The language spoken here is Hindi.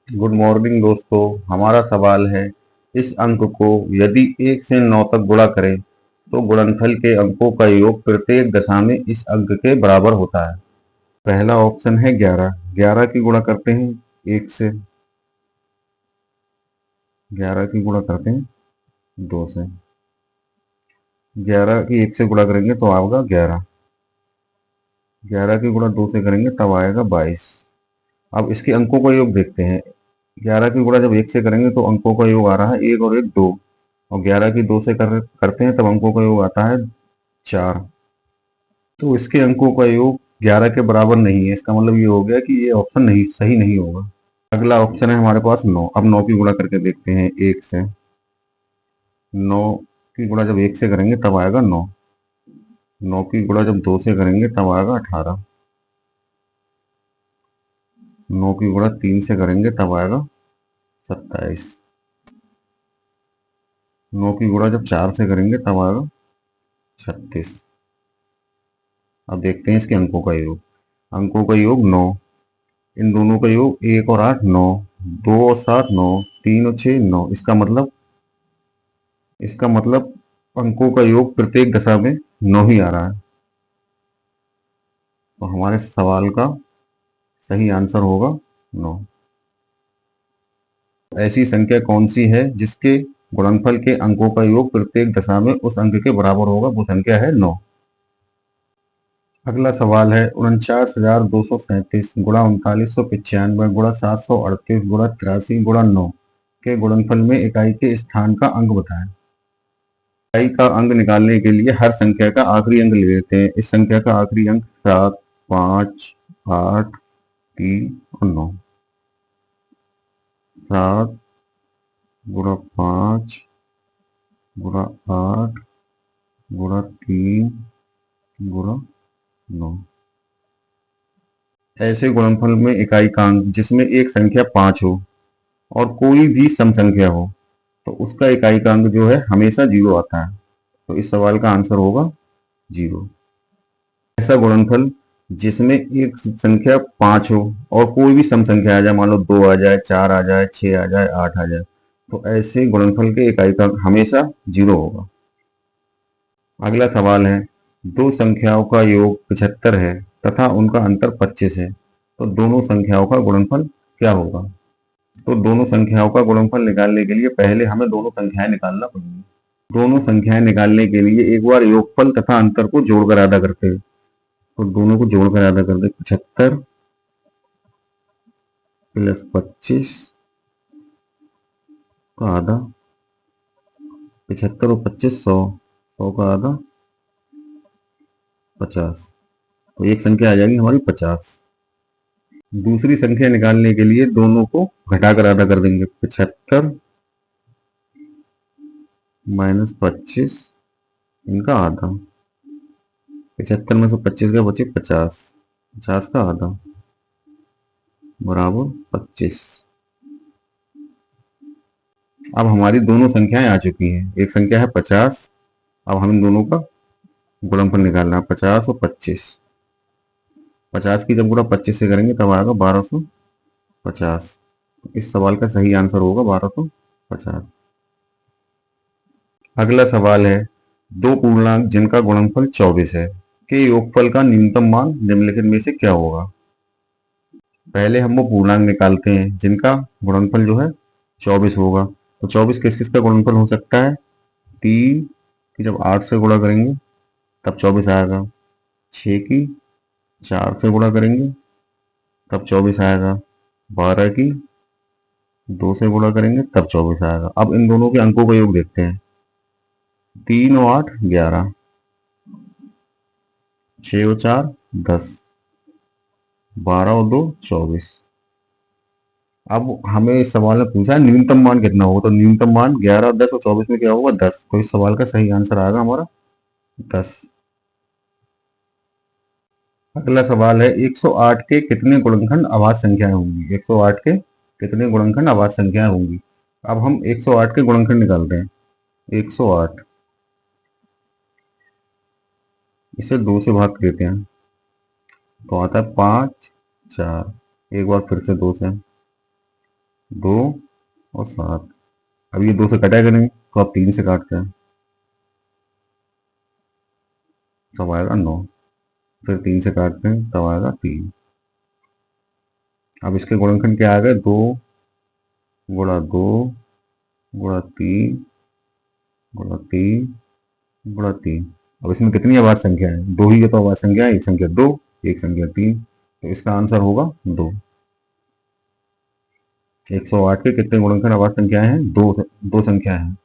गुड मॉर्निंग दोस्तों। हमारा सवाल है, इस अंक को यदि 1 से 9 तक गुणा करें तो गुणनफल के अंकों का योग प्रत्येक दशा में इस अंक के बराबर होता है। पहला ऑप्शन है 11। 11 की गुणा करते हैं 1 से, 11 की गुणा करते हैं 2 से, 11 की 1 से गुणा करेंगे तो आएगा 11, 11 की गुणा 2 से करेंगे तब आएगा 22। अब इसके अंकों का योग देखते हैं। 11 की गुणा जब 1 से करेंगे तो अंकों का योग आ रहा है 1 और 1 2, और 11 की 2 से करते हैं तब अंकों का योग आता है 4। तो इसके अंकों का योग 11 के बराबर नहीं है। इसका मतलब ये हो गया कि ये ऑप्शन नहीं सही नहीं होगा। अगला ऑप्शन है हमारे पास 9। अब 9 की गुणा करके देखते हैं 1 से। 9 की गुणा जब 1 से करेंगे तब आएगा 9, 9 की गुणा जब 2 से करेंगे तब आएगा 18, 9 की गुणा 3 से करेंगे तब आएगा 27, 9 की गुणा जब 4 से करेंगे तब आएगा 36। अब देखते हैं इसके अंकों का योग। अंकों का योग 9, इन दोनों का योग 1 और 8 9, 2 और 7 9, 3 और 6 9। इसका मतलब अंकों का योग प्रत्येक दशा में 9 ही आ रहा है। तो हमारे सवाल का सही आंसर होगा 9। ऐसी संख्या कौन सी है जिसके गुणनफल के अंकों का योग प्रत्येक दशा में उस अंक के बराबर होगा? वो संख्या है 9। अगला सवाल है 49,237 गुणा 3995 गुणा 738 गुणा 83 गुणा 9 के गुणनफल में इकाई के स्थान का अंक बताएं। इकाई का अंक निकालने के लिए हर संख्या का आखिरी अंक ले लेते हैं। इस संख्या का आखिरी अंक 7, 5, 8, 3 और 9। 7 गुणा 5 गुणा 8 गुणा 3 गुणा 9। ऐसे गुणनफल में इकाई का अंक जिसमें एक संख्या 5 हो और कोई भी सम संख्या हो तो उसका इकाई का अंक जो है हमेशा 0 आता है। तो इस सवाल का आंसर होगा 0। ऐसा गुणनफल जिसमें एक संख्या 5 हो और कोई भी सम संख्या आ जाए, मान लो 2 आ जाए, 4 आ जाए, 6 आ जाए, 8 आ जाए, तो ऐसे गुणनफल के इकाई का अंक हमेशा 0 होगा। अगला सवाल है, दो संख्याओं का योग 75 है तथा उनका अंतर 25 है, तो दोनों संख्याओं का गुणनफल क्या होगा? तो दोनों संख्याओं का गुणनफल निकालने के लिए पहले हमें दोनों संख्याएं निकालना पड़ेगी। दोनों संख्याएं निकालने के लिए एक बार योगफल तथा अंतर को जोड़कर अदा करते हैं। तो दोनों को जोड़कर अदा करते हैं। 75 प्लस 25 का आधा, 75 और 25 100, 100 का आधा 50। तो एक संख्या आ जाएगी हमारी 50। दूसरी संख्या निकालने के लिए दोनों को घटाकर आधा कर देंगे। 75 माइनस 25 इनका आधा, 75 में से 25 का बचे 50, 50 का आधा बराबर 25। अब हमारी दोनों संख्याएं आ चुकी हैं। एक संख्या है 50। अब हम इन दोनों का गुणनफल निकालना है, 50 और 25। 50 की जब गुणा 25 से करेंगे तब आएगा 1250। इस सवाल का सही आंसर होगा 1250। अगला सवाल है, दो पूर्णांक जिनका गुणनफल 24 है के योगफल का न्यूनतम मान निम्नलिखित में से क्या होगा? पहले हम वो पूर्णांक निकालते हैं जिनका गुणनफल जो है 24 होगा। तो 24 किस किस का गुणनफल हो सकता है? 3 की जब 8 से गुणा करेंगे तब 24 आएगा, 6 की 4 से गुणा करेंगे तब 24 आएगा, 12 की 2 से गुणा करेंगे तब 24 आएगा। अब इन दोनों के अंकों का योग देखते हैं। 3 और 8 11, 6 और 4 10, 12 और 2 24। अब हमें इस सवाल में पूछा है न्यूनतम मान कितना होगा, तो न्यूनतम मान 11, 10 और 24 में क्या होगा? 10। तो इस सवाल का सही आंसर आएगा हमारा 10। अगला सवाल है, 108 के कितने गुणनखंड अभाज्य संख्याएं होंगी? 108 के कितने गुणनखंड अभाज्य संख्याएं होंगी? अब हम 108 के गुणनखंड निकालते हैं। 108 इसे 2 से भाग देते हैं तो आता है 5 4। एक बार फिर से 2 से, 2 और 7। अब ये 2 से कटेगा नहीं, तो आप 3 से काटते हैं, तब आएगा 9। फिर 3 से काटते हैं, तब आएगा 3। अब इसके गुणनखंड क्या आ गए, 2 गुणा 2 गुणा 3 गुणा 3 गुणा 3। अब इसमें कितनी अभाज्य संख्या है, 2 ही है, तो अभाज्य संख्या है, एक संख्या 2, एक संख्या 3, तो इसका आंसर होगा 2। 108 के कितने गुणनखंड अभाज्य संख्याएं हैं, दो संख्या है।